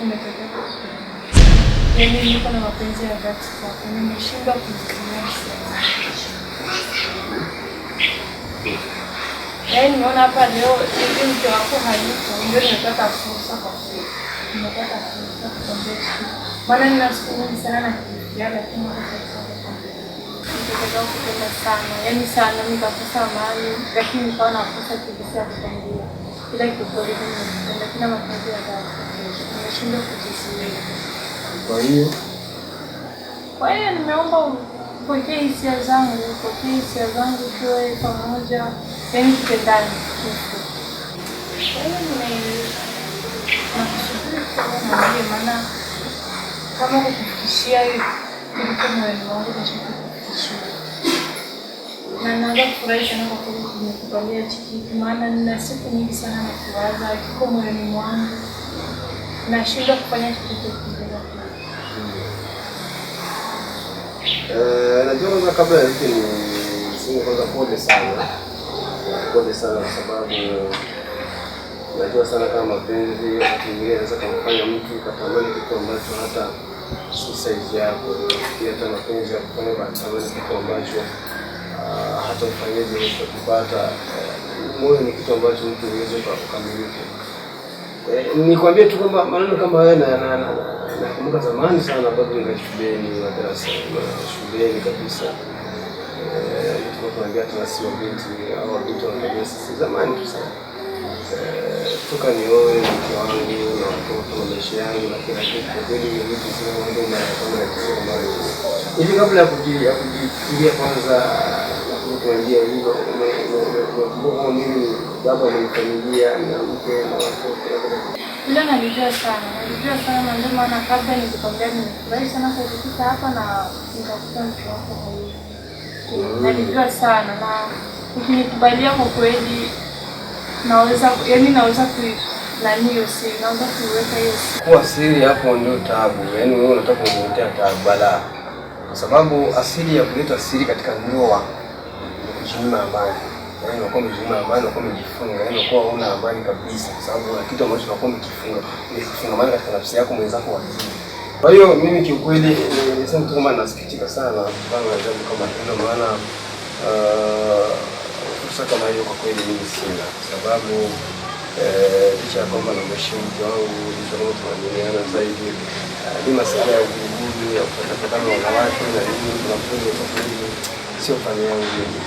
kimetokea. Yaani niko na mapenzi ya dhati kwako, nimeshindwa kujizuia sana. Yaani nimeona hapa leo hivi mke wako hayupo, ndio nimepata fursa kwa kweli. Nimepata fursa kukwambia kitu. Maana nina siku nyingi sana nakifikiria, lakini nikataka kupenda sana, yaani sana, nikakosa amani, lakini nikawa nakosa kibisa ya kukwambia. Kila kitu kwa hivyo nimependa, kila mapenzi ya dhati. Nimeshindwa kujizuia. Kwa hiyo nimeomba upokee hisia zangu, tuwe pamoja, yaani tupendane. Kwa hiyo nakusubiri kwa maana kama kukufikishia hiyo kitu moyoni wangu nishakufikishia. Na naanza kufurahi sana kwa kweli nimekubalia hiki, maana nina siku nyingi sana nakiwaza, kiko moyoni mwangu. Nashindwa kufanya kitu kingine. Najua kabla ya hiki niseme kwanza pole sana. Pole sana kwa sababu najua sana kama mapenzi wakati mwingine yanaweza kumfanya mtu katamani kitu ambacho hata si size yako. Pia hata mapenzi ya kufanya katamani kitu ambacho hata ufanyeje ukipata. Moyo ni kitu ambacho mtu huwezi kukamilika. Nikwambie tu kwamba maneno kama haya nakumbuka zamani sana bado nilikuwa shuleni, madarasa shuleni kabisa. Tulikuwa tunaambia tunasiwa binti au binti wanaambia sisi zamani tu sana. Toka nioe mke wangu na watoto na maisha yangu na kila kitu, kwa kweli ni vitu zile mambo kama ya kusema mara hivi kabla ya kujifikiria kwanza na kukuambia hilo kwa mimi baba mwenye familia na mke na watoto. Ndio nalijua sana ndio maana kabla nilikwambia nimefurahi sana kwa kufika hapa na nikakuta mtu wako huyu. Nalijua sana na ukinikubalia kwa kweli naweza hiyo siri, naweza kuweka hiyo siri. Kwa siri hapo ndio taabu, yaani wewe unataka kuniletea taabu balaa. Kwa sababu asili ya kuleta siri katika ndoa ni kujinyima amani. Yaani unakuwa umejinyima amani, unakuwa umejifunga, yaani unakuwa huna amani kabisa kwa sababu una kitu ambacho unakuwa umekifunga amani katika nafsi yako mwenzako wazima. Kwa hiyo mimi kiukweli nisema tu kama nasikitika sana kutokana na jambo kama hilo, maana fursa kama hiyo kwa kweli mimi sina, kwa sababu licha ya kwamba namheshimu mke wangu, licha kwamba tunamiliana zaidi, ni masuala ya ugugu ya kupata wanawake na nini, tunafunza kwa kweli sio fani yangu mimi,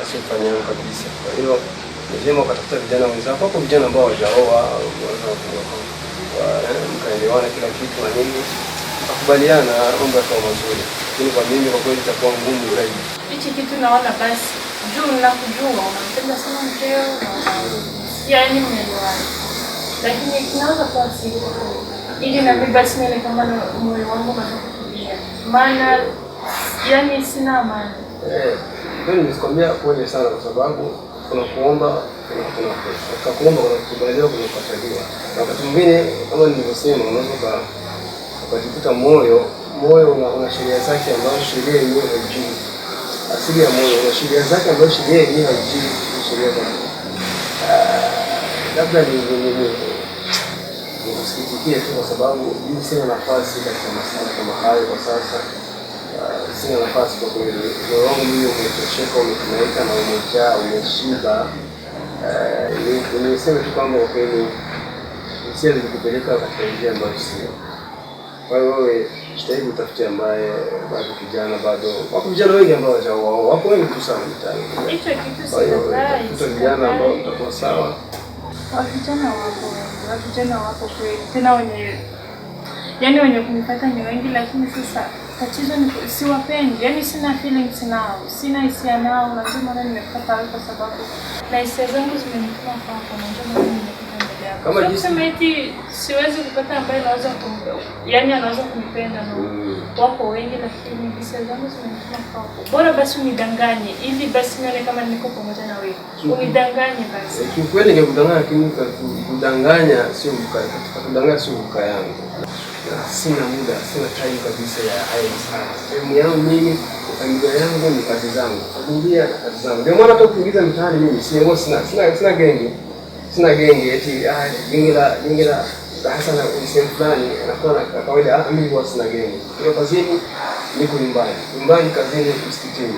sio fani yangu kabisa. Kwa hiyo ni vyema ukatafuta vijana wenzako, hapo vijana ambao hawajaoa, mkaelewana kila kitu na nini, mkakubaliana mambo yakawa mazuri. Lakini kwa mimi kwa kweli itakuwa ngumu zaidi. Hichi kitu naona basi juu nakujua unampenda sana mkeo yaani mmeelewana. Lakini kinaweza kuwa siri ili na mimi basi nione kama moyo wangu unataka. Maana yaani sina amani. Ndio nisikwambia pole sana kwa sababu tunakuomba kubaliwa kunakataliwa. Wakati mwingine kama nilivyosema unaweza ukajikuta moyo una sheria zake ambazo sheria yenyewe haijui. Asili ya moyo una sheria zake ambazo sheria yenyewe haijui sheria zake. Labda nikusikitikie tu kwa sababu mimi sina nafasi katika masuala kama hayo kwa sasa. Sina nafasi kwa kweli. Moyo wangu mimi umetosheka, umetumaika na umejaa, umeshiba. Niseme tu kwamba kwa kweli hisia zilikupeleka katika njia ambayo sio. Kwa hiyo wewe jitahidi utafute ambaye bado kijana, bado wako vijana wengi ambao hawajaoa, wako wengi tu sana mtaani. Hicho kitu sikatai. Tuta vijana ambao tutakuwa sawa. Vijana wako kweli. Tena wenye kunipata ni wengi, lakini sasa tatizo ni siwapendi. Yaani sina feelings nao, sina hisia nao, na ndio maana nimepata hapo kwa sababu na hisia zangu zimenitoka kwako, na ndio maana nimekuja mbele yako. Kama kusema eti siwezi kupata ambaye anaweza anaweza kunipenda na wako wengi, lakini hisia zangu zimenitoka kwako. Bora basi unidanganye ili basi nione kama niko pamoja na wewe. Unidanganye basi. Kiukweli ningekudanganya, lakini kudanganya sio mbuka yangu. Sina muda, sina time kabisa ya hayo sana. Sehemu yangu mimi, familia yangu ni kazi zangu. Familia na kazi zangu. Ndio maana hata kuingiza mtaani mimi sina genge. Sina genge eti genge hasa na sehemu fulani anakuwa na kawaida mimi huwa sina game. Kwa kazini niko nyumbani kazini msikitini.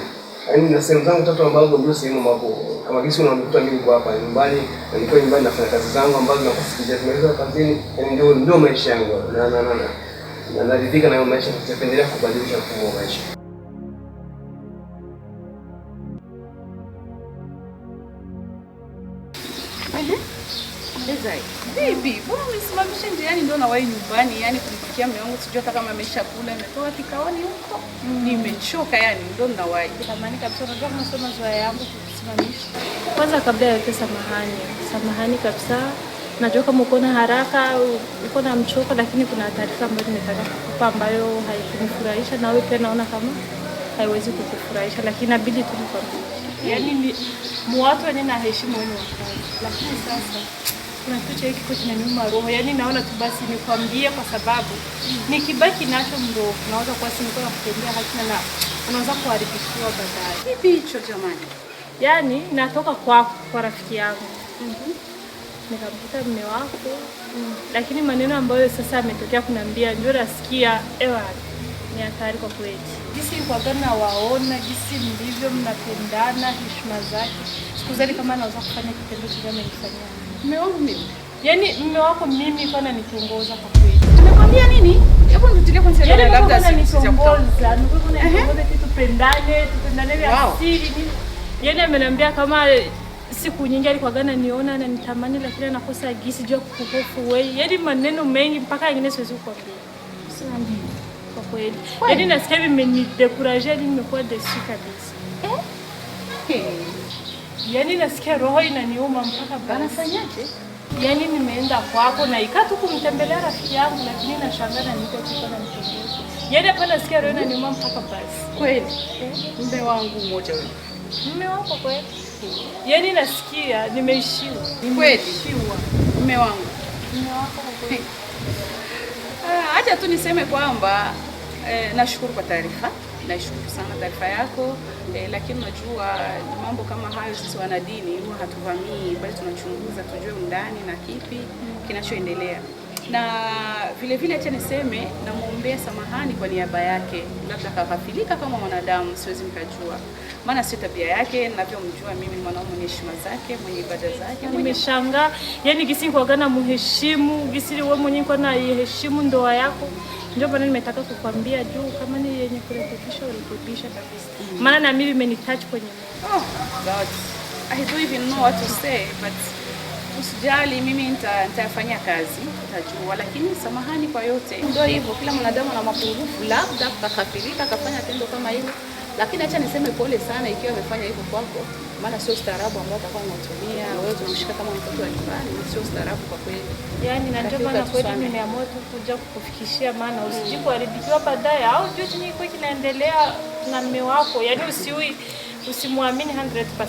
Yaani na sehemu zangu tatu ambazo ndio sehemu ambapo kama gisi unanikuta mimi niko hapa nyumbani na niko nyumbani nafanya kazi zangu ambazo nakusikia tumaliza kazini, yaani ndio maisha yangu. Na naridhika na maisha, nitaendelea kubadilisha mfumo wa maisha. Bibi, mbona unisimamisha njiani ndio nawahi nyumbani, yani kumpikia mume wangu sijui hata kama ameshakula, nimetoka kikaoni huko. Nimechoka yani ndio nawahi. Tamani kabisa, unajua nasoma zoea yangu kusimamisha. Kwanza kabla ya yote samahani kabisa. Najua kama uko na haraka, uko na mchoko, lakini kuna taarifa ambayo nimetaka kukupa ambayo haikunifurahisha na wewe pia naona kama haiwezi kukufurahisha, lakini inabidi tu nikwambie. Yaani ni watu wenye na heshima wenu wakazi. Lakini sasa kuna kitu cha kiko kinaniuma roho. Yaani naona tu basi nikwambie kwa sababu nikibaki nacho mdogo naweza kuwa si niko kutembea hakina na unaweza kuharibikiwa baadaye. Kipi hicho jamani? Yaani natoka kwa rafiki yangu. Nikamkuta mume wako. Lakini maneno ambayo sasa ametokea kuniambia ndio nasikia ni hatari kwa kweli. Jinsi kwa gani waona, jinsi mlivyo mnapendana, heshima zake. Sikuzani kama anaweza kufanya kitendo kile amenifanyia. Mume wangu mimi. Yaani mume wako mimi kana nitongoza kwa kweli. Amekwambia nini? Hebu nitilie kwanza labda sitongoza. Nitongoza kitu tupendane vya asili nini. Yaani ameniambia kama siku nyingi alikuwa gana niona na nitamani, lakini anakosa gisi jua kukuhofu wewe. Yaani maneno mengi mpaka ingine siwezi kukwambia. Sina nini. Kwa kweli. Yaani nasikia vimenidekuraje, nimekuwa desu kabisa. Yaani nasikia roho inaniuma mpaka basi. Anafanyaje? Yaani nimeenda kwako na ikatu kumtembelea rafiki yangu, lakini nashangaa niko tu na mtongozo. Yaani hapa nasikia roho inaniuma mpaka basi. Kweli? Mume wangu mmoja wewe. Mume wako kweli? Yaani nasikia nimeishiwa. Nimeishiwa. Mume wangu. Mume wako kweli? Acha tu niseme kwamba nashukuru kwa taarifa. Nashukuru sana taarifa yako, lakini unajua mambo kama hayo sisi wanadini huwa hatuvamii, bali tunachunguza tujue undani na kipi kinachoendelea. Na vile vile acha niseme namuombea samahani kwa niaba yake, labda kaghafilika kama mwanadamu, siwezi nikajua. Maana sio tabia yake, ninavyomjua mimi ni mwanaume mwenye heshima zake, mwenye ibada zake. Nimeshangaa, yani gisi kwa gana muheshimu, gisi wewe mwenyewe kwa na heshimu ndoa yako. Ndio maana nimetaka kukwambia juu kama ni yenye kurekebisha urekebisha kabisa. Maana na mimi imenitouch kwenye moyo. Oh God. I don't even know what to say, but usijali, mimi nitafanya kazi, utajua, lakini samahani kwa yote. Ndio hivyo, kila mwanadamu ana mapungufu, labda kakafirika kafanya tendo kama hilo. Lakini acha niseme pole sana ikiwa amefanya hivyo kwako, maana sio staarabu ambao atakuwa anatumia. Wewe tunamshika kama mtoto wa nyumbani, sio staarabu kwa kweli. Yaani na ndio maana kweli nimeamua tu kuja kukufikishia, maana usijikuharibikiwa baadaye au juu nini kwa kinaendelea na mume wako. Yaani usimwamini 100%.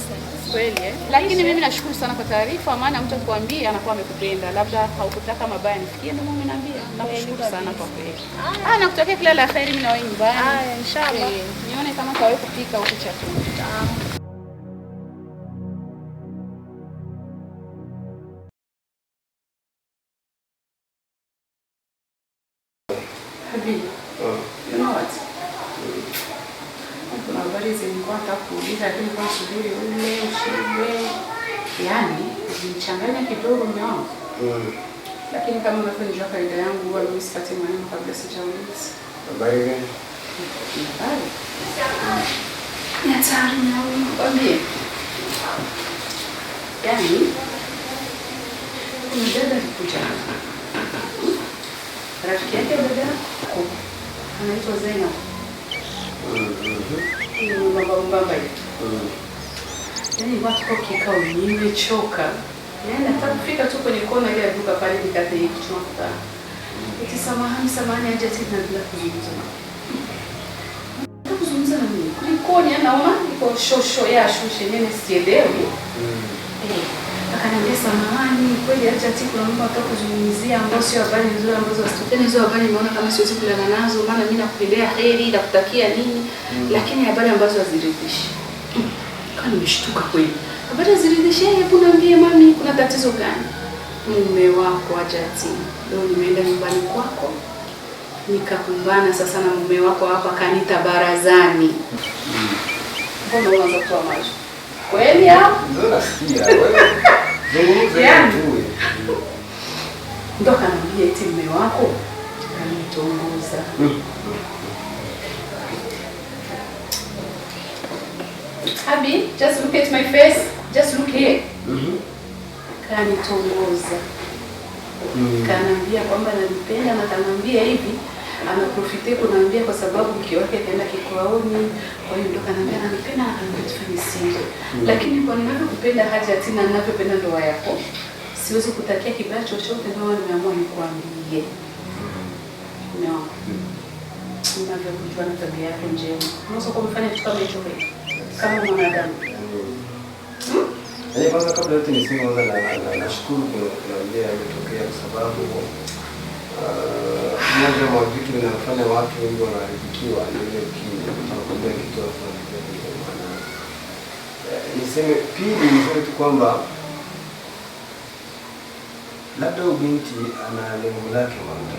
Kweli Lakini mimi nashukuru sana kwa taarifa, maana mtu akikwambia anakuwa amekupenda. Labda haukutaka mabaya nifikie, ndio mimi naambia. Nakushukuru sana kwa kweli. Nakutakia kila la kheri mimi na wewe nyumbani. Inshallah. Nione kama kawe kupika huko chakula. Habibi. You know what? Kuna habari zilikuwa nitakuuliza, lakini kwa subiri ule ushibe. Yaani nilichanganya kidogo mume wangu. Lakini kama unavyojua kaida yangu huwa mimi sipati maneno kabla sijauliza. Habari gani? Habari. Nataka nikwambie. Yaani kuna dada alikuja. Rafiki yake dada anaitwa Zainab. Mbamba. Yaani watu kwa kikao nimechoka. Yaani nataka kufika tu kwenye kona ile ya duka pale nikate hivi tunakuta. Eti samahani aje tena bila kuzungumza. Nataka kuzungumza na mimi. Kulikoni anaona niko shosho ya shushe nene sielewi. Akaniambia samahani kweli aje ati kuna mambo nataka kuzungumzia ambayo sio habari nzuri ambazo wasitokeni hizo habari nimeona kama siwezi kulala nazo, maana mimi nakupendea heri na kutakia nini, lakini habari ambazo haziridhishi. Kama nimeshtuka kweli. Habari haziridhishi, hebu niambie mami kuna tatizo gani? mume wako Hajati, leo nimeenda nyumbani kwako nikakumbana sasa na mume wako hapa, kanita barazani. Mbona unaanza kutoa macho? Kweli hapo? Ndio nasikia wewe. Zungumza tu. Ndo kanaambia eti mume wako kanitongoza. Abi, just look at my face. Just look here. Kanitongoza. Kanaambia kwamba ananipenda na kanaambia hivi anaprofite kunaambia kwa sababu mke wake akaenda kikwaoni, kwa hiyo ndo kanaambia ananipenda na kanaambia tufanye siri. Lakini kwa ninavyokupenda Hajati na ninavyopenda ndoa yako, siwezi kutakia kibaya chochote, ndio nimeamua nikwambie. No. Unavyokujua na tabia yako njema. Unaweza kumfanya kitu kama hicho kama mwanadamu. Kwanza kabla yote niseme kwanza nashukuru kwa idea iliyotokea kwa sababu moja wa vitu vinafanya watu wengi wanaharibikiwa ni ile tunakwambia kitu tunakijua maana. Niseme tu kwamba labda binti ana lengo lake mama.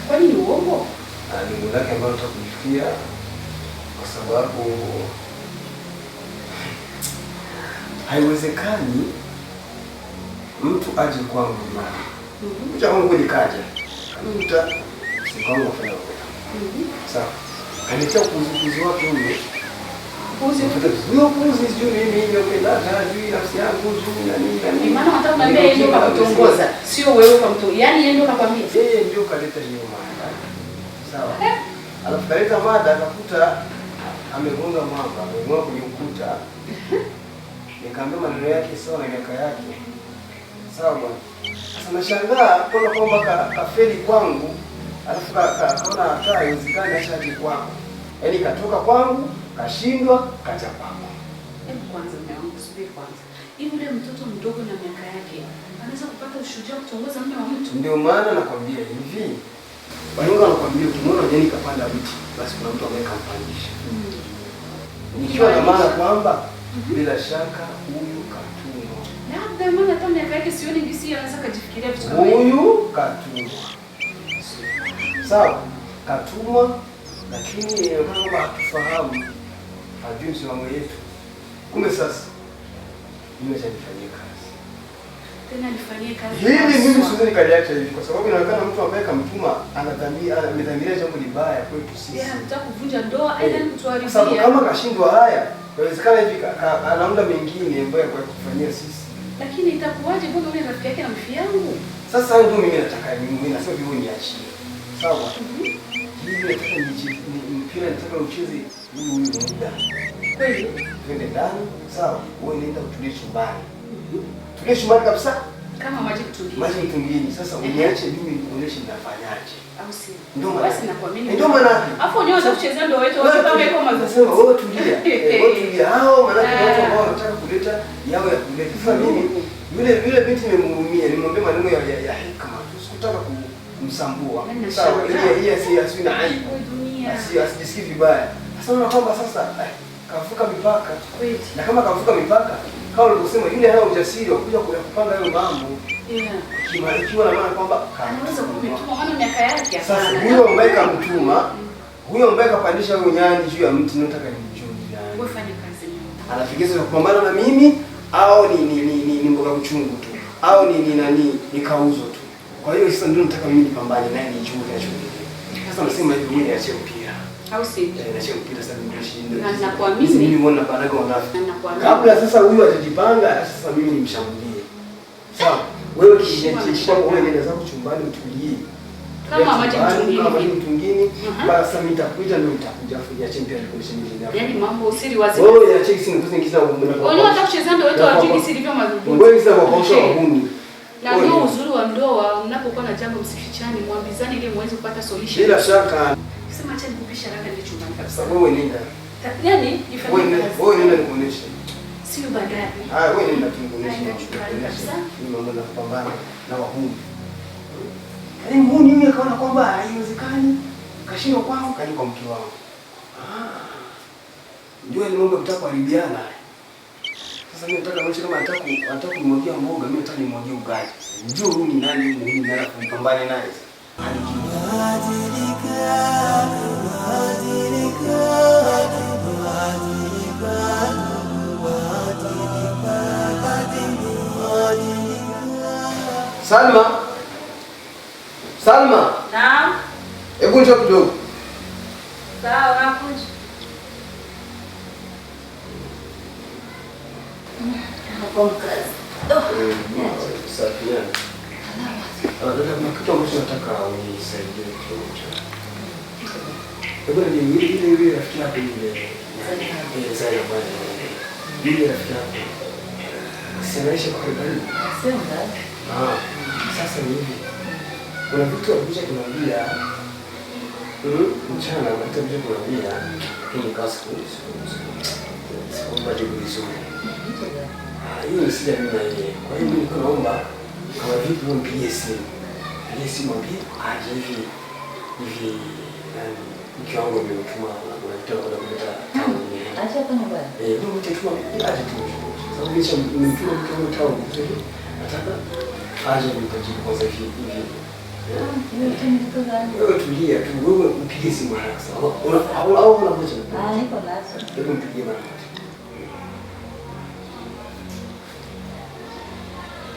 Kwani ni uongo? Ana lengo lake ambalo tutakufikia kwa sababu haiwezekani mtu aje kwangu nyumbani. Mtu wangu kweli kaja. Kanikuta sikangu afanya wewe. Sawa. Kanitia kuzukuzi wake huyo. Kuzi huyo kuzi sio mimi nimependa juu nafsi yangu juu na nini na nini. Maana hata unaniambia yeye ndio kakutongoza, sio wewe kwa mtu. Yaani yeye ndio kakwambia. Yeye ndio kaleta hiyo mada. Sawa. Alafu kaleta mada akakuta amegonga mwamba, amegonga kwenye ukuta. Nikamwambia maneno yake sawa na miaka yake. Sawa bwana. Sasa nashangaa kuona kwamba kafeli kwangu, alafu kaona hata haiwezekani achaje kwangu. Yaani katoka kwangu, kashindwa, kaja kwangu. Hebu kwanza mume wangu subiri kwanza. Hivi yule mtoto mdogo na miaka yake anaweza kupata ushujaa kutongoza mume wa mtu? Ndio maana nakwambia hivi. Wanyonga wanakwambia ukimwona jeni kapanda mti, basi kuna mtu ambaye kampandisha. Nikiwa na maana kwamba bila shaka huyu katumwa. Labda maana hata miaka yake sioni ngisi anaweza kujifikiria vitu kama hivyo. Huyu katumwa. Sawa, katumwa lakini kama hatufahamu hajui msimamo yetu. Kumbe sasa nimeshanifanyia kazi. Tena nifanyie kazi. Hili mimi siwezi nikaliacha hivi kwa sababu inaonekana mtu ambaye kamtuma amedhamiria jambo libaya kwetu sisi. Yeye anataka kuvunja ndoa aidha ni kutuharibia. Sababu kama kashindwa haya, inawezekana hivi anaunda mengine ambayo kwa kufanyia sisi. Lakini itakuwaje mbona yule rafiki yake na mfi yangu? Sasa ndio mimi nataka mimi nasema hivyo niachie. Sawa? Hivi nataka mpira nataka ucheze huyu muda. Kweli? Twende ndani, sawa? Wewe nenda utulie chumbani. Tulie chumbani kabisa. Kama maji mtungini. Maji mtungini. Sasa uniache mimi nikuoneshe nitafanyaje. Au si? Ndio maana. Basi nakuamini. Ndio maana. Afu unaweza kuchezea ndio wetu wote kama iko mazuri. Nasema wewe tulia. Wewe tulia. Hao maana kuna watu ambao wanataka kuleta yao ya kuleta. Sasa mimi yule binti nimemhurumia, nimwambia maneno ya hikma. Sikutaka kumsambua. Sawa, yeye si na aibu. Asijisikii vibaya. Sasa unaona kwamba sasa kavuka mipaka. Kweli. Na kama kavuka mipaka, kama ulivyosema yule hana ujasiri wa kuja kupanga hayo mambo. Ikiwa na maana kwamba anaweza kumtuma maana miaka yake hapana. Sasa huyo ambaye kamtuma, huyo ambaye kapandisha huyo nyani juu ya mti nataka nimjue yani. Wewe fanya kazi nyingi. Anafikiza kupambana na mimi au ni mboga uchungu tu au ni kauzo tu. Kwa hiyo sasa ndio nataka mimi nipambane naye nijue kinachoendelea. Sasa nasema hivi mimi niache mpira. Au si? Niache mpira sasa nimshinde. Na nakuamini. Mimi nimeona banaga wangapi. Na nakuamini. Kabla sasa huyu atajipanga sasa mimi nimshambulie. Sawa? Wewe kijishika wewe nenda zako chumbani utulie. Kama maji mtungini. Kama maji mtungini. Basi mimi nitakuja ndio nitakuja kuja chempia nikuoneshe nini ndio. Yaani mambo usiri wazi. Wewe ya cheki sini kuzingiza mbona. Wewe unataka kucheza ndio wetu wajui siri vya mazungumzo. Wewe sasa kwa kausha wahuni. Na ndio uzuri wa ndoa, mnapokuwa na jambo msifichane, mwambizane ili muweze kupata solution. Bila shaka. Sema acha nikupisha haraka ndio chumbani kabisa. Sasa wewe nenda. Yaani ifanye kazi. Wewe nenda nikuoneshe. Sio baadaye. Wewe nenda tukuoneshe. Nenda chumbani kabisa. Mimi mambo na kupambana na wahuni. Yaani mhuni yeye akaona kwamba haiwezekani. Kashindwa kwangu, kaja kwa mke wangu. Ndio ni mambo kutaka kuharibiana. Sasa mimi nataka mwisho kama nataka kumwagia mboga, mimi nataka nimwagie ugali. Njoo huyu ni nani huyu ni nani kumpambana naye? Salma. Salma. Naam. Hebu njoo kidogo. Sawa, nakuja. Hapo mkazi. Safi yani. Dada, kuna kitu ambacho nataka unisaidie kidogo. Hebu ni ile rafiki yako ile. Zaina bwana. Ile rafiki yako. Sinaishi kwa karibu. Sema. Sasa ni hivi. Kuna vitu ambavyo tunaambia mchana na vitu ambavyo tunaambia ni kazi kwa majibu vizuri. Hiyo ni sija mimi na yeye. Kwa hiyo mimi naomba kama vipi umpigie simu. Pigie simu ambie aje hivi mke wangu nimemtuma unataka kuleta tamu. Acha hapa nyumbani. Ndio mtetuma aje tu. Sababu nisha nimemtuma mke wangu tamu. Nataka aje nikajibu kwanza hivi. Wewe tulia tu, wewe upige simu haraka sana. Au unakuja? Niko nazo. Hebu mpigie mara moja.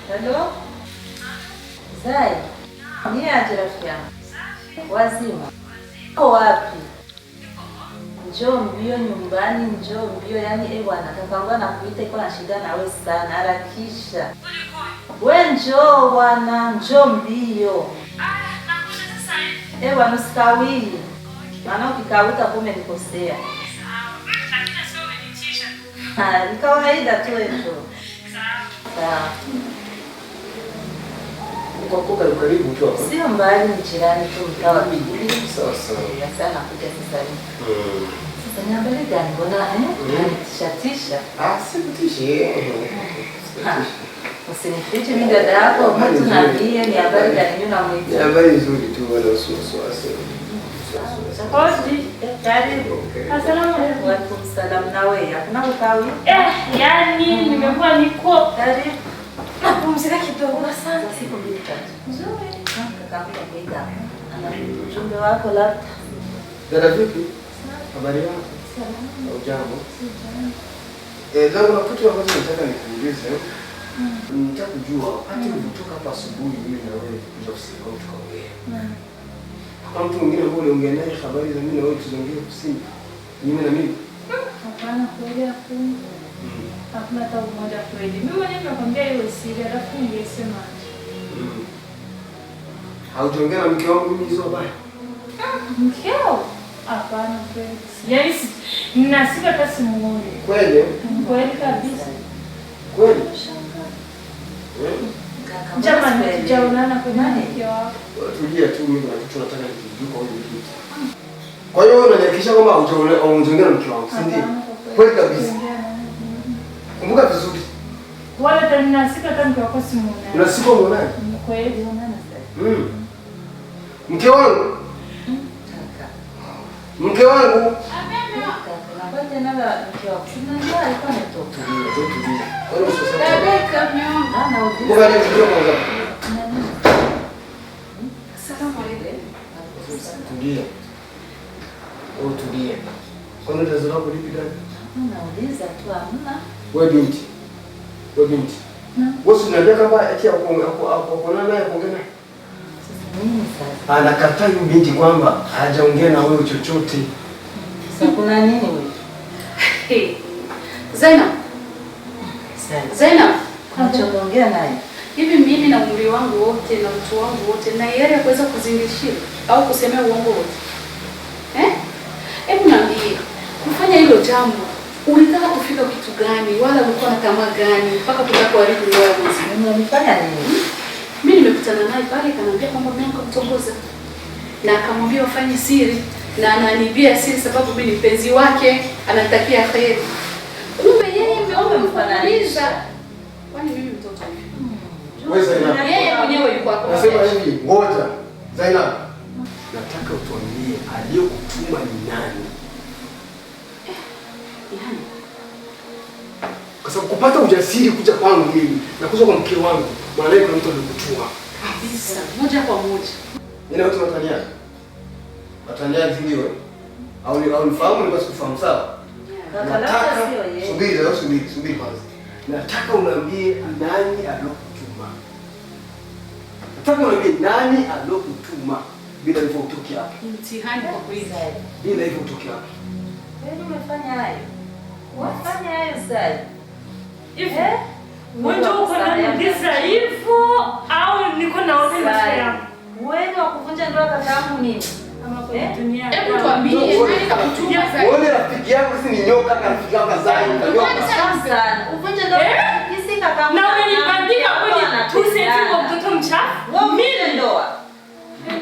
Hello? Zai. Ni aje rafiki yangu? Wazima. Uko wapi? Njoo mbio nyumbani, njoo mbio. Yani bwana, kakaangu na kuita iko na shida na wewe sana. Harakisha. Wewe njoo bwana, njoo mbio. Bwana usikawie. Maana ukikawika kumbe nikosea. Ni kawaida tu hiyo. Sawa. Uko karibu tu hapa. Sio mbali, ni jirani tu mtawa bidii. Sawa sawa. Sana kuja sasa hivi. Sasa ni habari gani mbona tisha? Sikutishe. Usinifiche mimi dada yako, mtu naambie ni habari gani mimi namuita. Ni habari nzuri tu wala usiwasi. Kodi, karibu. Asalamu alaykum. Wa alaikum salam na wewe. Hakuna kukawi? Yani nimekuwa niko Karibu. napumzika kidogo sana. Siku mbili tatu. Nzuri. Kakaangu kuita. Ana ujumbe wako labda. Dada vipi? Habari yako? Salama. Hujambo? Leo kuna kitu ambacho nataka nikuulize. Nataka kujua wakati ulitoka hapa asubuhi mimi na wewe kuja usiku tukaongea. Kama mtu mwingine ambaye uliongea naye habari za mimi na wewe tuziongee kusini. Mimi na mimi. Hapana, kweli hakuna. Hakuna hata mmoja kweli. Mimi mwenyewe nakwambia hiyo siri, alafu ningesema. Haujaongea na mke wangu mimi hizo habari? Mkeo? Hapana kweli. Yaani ninasika hata simuone. Kweli? Kweli kabisa. Kweli? Jamani, tujaonana kwa nani mke wako? Tulia tu, mimi na kitu nataka nikijue kwa hiyo kitu. Kwa hiyo wewe unanihakikisha kwamba haujaongea na mke wangu, si ndio? Kweli kabisa. Kumbuka vizuri. Wala hata ninasika hata mke wako simuone. Unasika unaona? Kweli unaona sasa. Mke wangu. Mke wangu. Tulia. Kwani tatizo lako lipi dada? Nauliza tu hamna. Wewe binti. Wewe unajua kama eti akona naye kuongea naye? Nini sasa? Anakataa yule binti kwamba hajaongea na wewe chochote. Sasa kuna nini wewe? Zainab. Unachoongea naye? Hivi mimi na umri wangu wote na mtu wangu wote na yeye ya kuweza kuzingishia au kusemea uongo wote. Hebu niambie, kufanya hilo jambo, ulitaka kufika kitu gani? Wala ulikuwa na tamaa gani mpaka kuharibu ndoa hizi? Mimi nilifanya nini? Mimi nimekutana naye pale kanambia kwamba mimi nikamtongoza. Na akamwambia wafanye siri na ananibia siri sababu mimi ni mpenzi wake, anatakia kheri. Kumbe yeye ndio amemfananisha. Kwani mimi mtoto hivi? Wewe Zainab. Yeye mwenyewe yuko hapo. Nasema hivi, ngoja. Zainab. Nataka utuambie aliyekutuma ni nani? Yani. Kwa sababu kupata ujasiri kuja kwangu mimi na kuja kwa mke wangu, maana yake kuna mtu alikutuma. Kabisa, moja kwa moja. Nina watu watania. Watania ndio. Au nifahamu ni basi kufahamu sawa? Nataka subiri kwanza. Nataka uniambie nani alokutuma. Nataka uniambie nani alokutuma bila hivyo utoke hapa. Mtihani kwa kweli. Bila hivyo utoke hapa. Wewe umefanya hayo. Wafanya hayo sasa. Hivi. Wewe uko na ndiza hivyo au niko na wote yangu? Wewe wa kuvunja ndoa kaka yangu nini? Hebu tuambie nani kakutuma Zai? Wewe rafiki yangu si ni nyoka na rafiki yako Zai kanyoka sana. Uvunje ndoa kisi kaka yangu. Na umenibandika kwenye tuseti kwa mtoto mchafu. Mimi ndoa.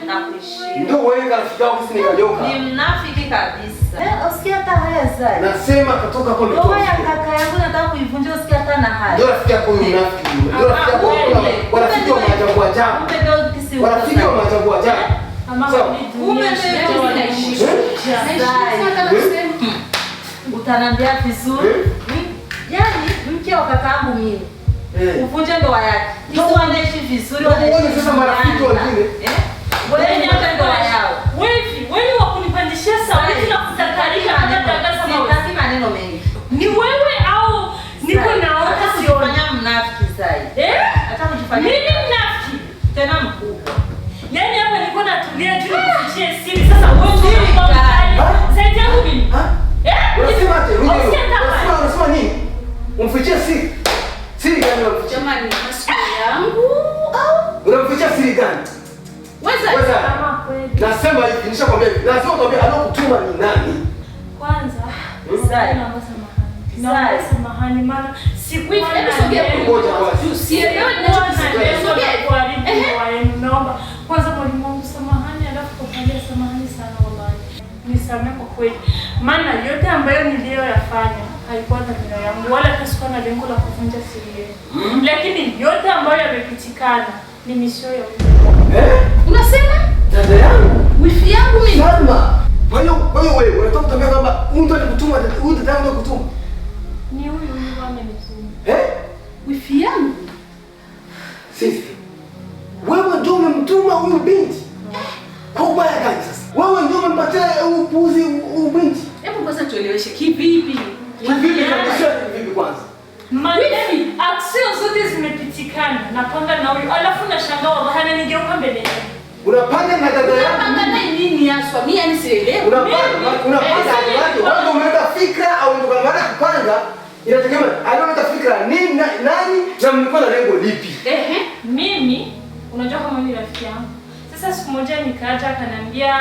Nakuheshimu. ndio wewe rafiki yangu si ni kanyoka. Ni mnafiki kabisa. Usikia hata haya Zai. Nasema katoka hapo ndio. Ndoa ya kaka yangu nataka kuivunja usikia hata na haya. Ndio rafiki yako huyu mnafiki. Ndio rafiki yako warafiki wa maajabu ajabu. Kumbe ndio kisi. Warafiki wa maajabu ajabu. Utanambia vizuri. Yaani mke wa kakaangu mimi. Uvunje ndoa yake. Sisi wanaishi vizuri wanaishi. Sasa marafiki wengine. Wewe ni ndoa yao. Wewe wa kunipandishia sauti na kutakarika hata tangaza sitaki maneno mengi. Ni wewe au niko naota sio fanya mnafiki zaidi. Hata kujifanya. Mimi mnafiki Tena mkubwa. Yaani hapa nilikuwa natulia tu nikufichie siri sasa wewe ndio zaidi yangu mimi. Unasema aje? Unasema nini? Umfichie siri. Siri gani unamfichia? Jamani, masikio yangu au unamfichia siri gani? Weza kama kweli. Nasema hivi, nishakwambia hivi. Lazima ukwambie alokutuma ni nani. Kwanza, Zai. Naomba samahani maana siku hivi naomba kwanza mwalimu wangu samahani, alafu kupalia samahani sana wallahi. Nisamehe kwa kweli. Maana yote ambayo niliyoyafanya haikuwa dhamira yangu wala kasikuwa na lengo la kuvunja siri yenu. Lakini yote ambayo yamepitikana ni misio ya unasema? Dada yangu, Wifi yangu mimi. Salma. Wewe unataka kutambia kwamba mtu alikutuma, huyu dada yangu alikutuma? ni huyu amenituma. Wifi yangu. Sisi. Wewe ndio umemtuma huyu binti. Kwa ubaya gani sasa? Wewe ndio umempatia upuuzi huyu binti. Hebu kwanza tueleweshe kivipi? Kivipi kabisa kivipi kwanza? Madeni, aksio zote zimepitikana. Napanga na huyu. Alafu nashangaa wallahi ananigeuka mbele yangu. Unapanga na dada yangu. Unapanga naye nini haswa? Mimi yani sielewi. Unapanga wewe umeenda fikra au ndio kama kupanga? Inategemea alileta fikra nini nani na mlikuwa na lengo lipi? Mimi unajua kama ni rafiki yangu. Sasa siku moja nikaja akaniambia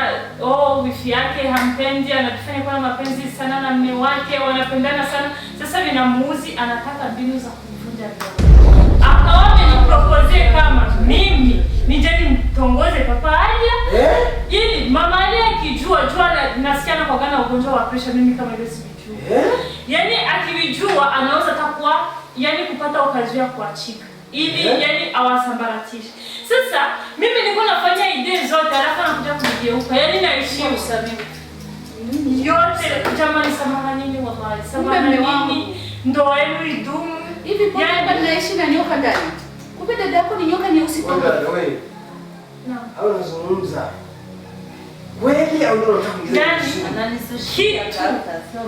wifi yake hampendi, anatufanya kwa mapenzi sana na mume wake, wanapendana sana. Sasa vinamuuzi anataka mbinu za kumvunja ndoa. Akawa ameniproposea kama mimi nije nimtongoze papa Alia. Ili mama Alia akijua nasikia kwa gana ugonjwa wa pressure mimi kama ile sijui. Yaani akijua anaweza takuwa kupata ukazi ya kuachika. Ili awasambaratishe. Sasa mimi nilikuwa nafanya idea zote alafu anakuja kunigeuka. Naishi usamehe. Yote jamani samahani wallahi. Samahani ndoa yenu idumu. Hivi kwa hapa tunaishi na nyoka ndani. Kumbe dada yako ni nyoka nyeusi kwa. Wewe. Au unazungumza. Kweli au ndio unataka Ananisushia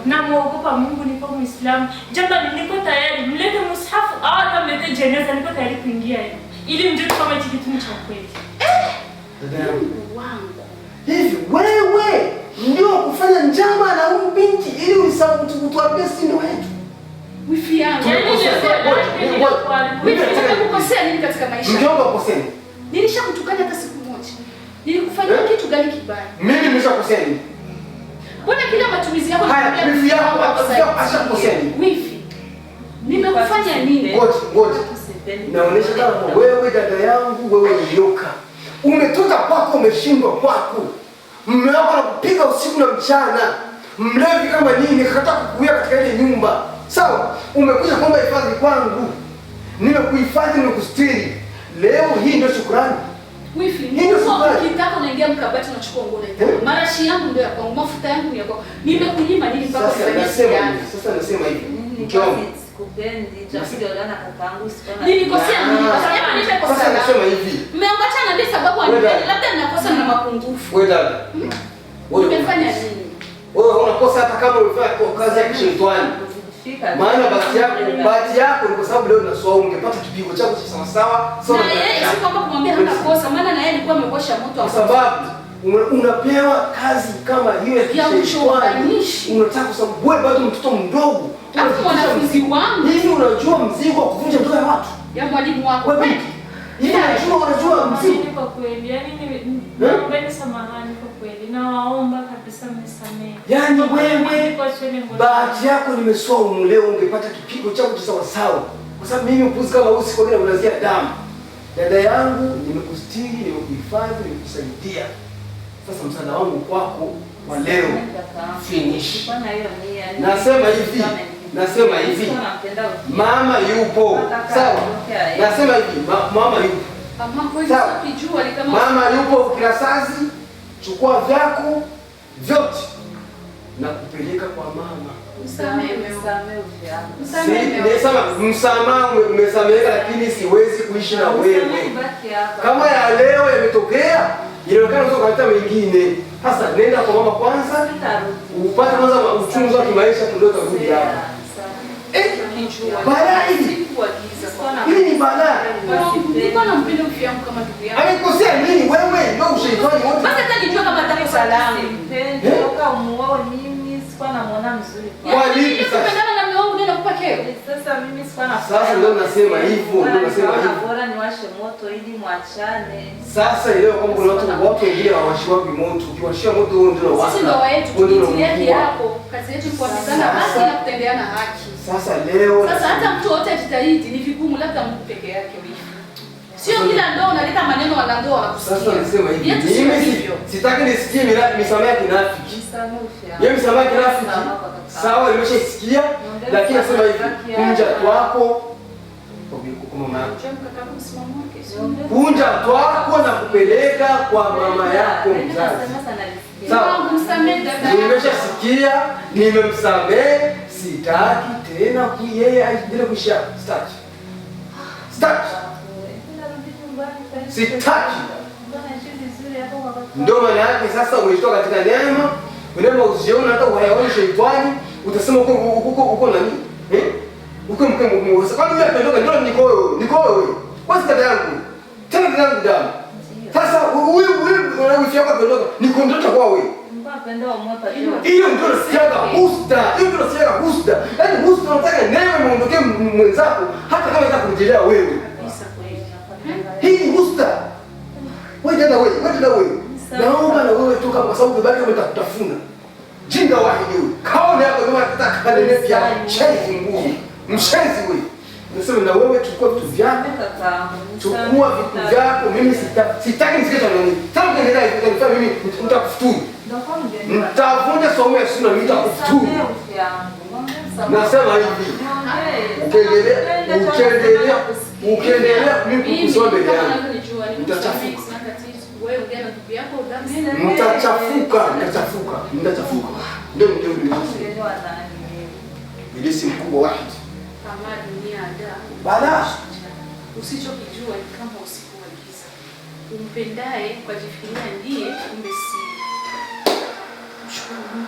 na muogopa Mungu, niko Muislamu. Jamani niko tayari mlete mushafu au hata mlete jeneza, niko tayari kuingia ili mjue kama hichi kitu ni cha kweli. Dada wangu. Hivi wewe ndio kufanya njama na huyu binti ili utuambie sisi ndio wetu. Wifi yangu. Wifi kukosea nini katika maisha? Mjomba kukosea. Nilishakutukana hata siku moja. Nilikufanyia kitu gani kibaya? Mimi nimeshakosea nini? Mbona kila matumizi yako haya wifi yako ashakosea nini? Wifi. Nimekufanya nini? Ngoja. Naonesha kama wewe dada yangu, wewe ni nyoka. Umetoka kwako, umeshindwa kwako. Mume wako anakupiga usiku na mchana. Mlevi kama nini, akataka kukuia katika ile nyumba. Sawa? Umekuja kuomba hifadhi kwangu. Nimekuhifadhi, nimekustiri. Leo hii ndio shukrani. Wifi, ukitaka unaingia mkabati unachukua nguo na marashi yangu ndio yako, mafuta yangu ndio yako. Nimekunyima nini mpaka sasa nasema hivi. Mke wangu. sikupendi. Tunaongea kakaangu sikuona. Nilikosea nini? Sasa nimekosa. Sasa nasema hivi. Mmeongachana ndio sababu anipendi. Labda ninakosa na mapungufu. Wewe dada. Umefanya nini? Wewe unakosa hata kama umefanya kazi ya kishetani. Maana bahati yako ni kwa sababu leo unaswau ungepata kipigo chako cha sawa sawa. Na yeye si kwamba kumwambia hana kosa, maana na yeye alikuwa amekosha moto kwa sababu unapewa kazi kama hiyo ya kishetani. Unataka kwa sababu wewe bado mtoto mdogo. Hapo mwanafunzi wangu. Hivi unajua mzigo wa kuvunja ndoa ya watu? Ya mwalimu wako. Wewe hivi unajua mzigo. Kwa kweli, yani naombeni samahani kwa kweli. Nawaomba kabisa mnisamehe. Yaani wewe bahati yako nimeswau leo ungepata kipigo chako cha sawa sawa. Kwa sababu mimi upuzi kama usi kwa nini unazia damu. Dada yangu nimekustiri, nimekuhifadhi, nimekusaidia. Sasa msaada wangu kwako wa leo finish. Nasema hivi. Mama yupo. Sawa? Nasema hivi, mama yupo. Mama yupo Kirasazi, chukua vyako vyote na kupeleka kwa mama. Msamaha umesameheka, lakini siwezi kuishi na wewe. Kama ya leo yametokea, inaonekana unaweza kuleta mengine. Sasa nenda kwa mama kwanza, upate kwanza uchungu wa kimaisha ndio utarudi hapa. Balaa hili. Hili ni balaa. Nilikuwa nampenda mke wangu kama ndugu yangu. Amekosea nini wewe? Ndio ushaitani wote. Basi hata nijua kama atako salama. Toka umuoe mimi sikuwa namuona mzuri. Kwa nini sasa? Kupendana na mume wangu ndio nakupa kero. Sasa mimi sikuwa na. Sasa ndio nasema hivyo, ndio nasema hivyo. Bora niwashe moto ili muachane. Sasa leo kama kuna watu wengine hawashi wapi moto, ukiwashia moto huo ndio wasa. Sisi ndio wetu kujitilia kiapo. Kazi yetu ni kuambiana haki na kutendeana haki. Sasa leo sasa hata mtu wote ajitahidi ni vigumu, labda Mungu peke yake wewe. Sio kila ndoa unaleta maneno wana ndoa wanakusikia. Sasa nasema hivi. Mimi sitaki nisikie misamaha kinafiki. Yeye misamaha kinafiki. Sawa nimeshasikia, lakini nasema hivi. Kunja twako kwa mama yako. Kunja twako na kupeleka kwa mama yako mzazi. Sawa. Nimeshasikia, nimemsamehe, sitaki tena yeye aendelee kuisha. Sitaki. Ndio maana yake sasa umetoka katika neema, unaenda usione hata uhayaoni shetani, utasema uko nani? Uko mke Mungu. Sasa kwani wewe pendoka ndio niko wewe. Wasi dada yangu. Tena dada yangu damu. Sasa huyu unayofia pendoka niko ndoto kwa wewe. Hiyo ndio nasikiaga husda. Yaani husda unataka neema muondokee mwenzako hata kama itakurejelea wewe. Hii husda. Wewe dada wewe. Naomba na wewe toka kwa sababu baba yako atakutafuna. Jinga wahidi wewe. Kaona yako kama atataka kanene pia mshenzi ngumu. Mshenzi wewe. Nasema na wewe chukua vitu vyako. Chukua vitu vyako. Mimi sitaki nisikete na nini. Tangu kuendelea hivi utanifanya mimi nitakufuturu. Nitavunja somo ya sunna nitakufuturu. Nasema hivi. Ukiendelea mimi kusoma mbele yangu. Nitachafuka. Mtachafuka. Ndio Ibilisi mkubwa wahid. Kama dunia ada. Bala. Usichokijua ni kama usiku wa giza. Umpendaye kwa jifikiria ndiye kumbe si. Mshukuru.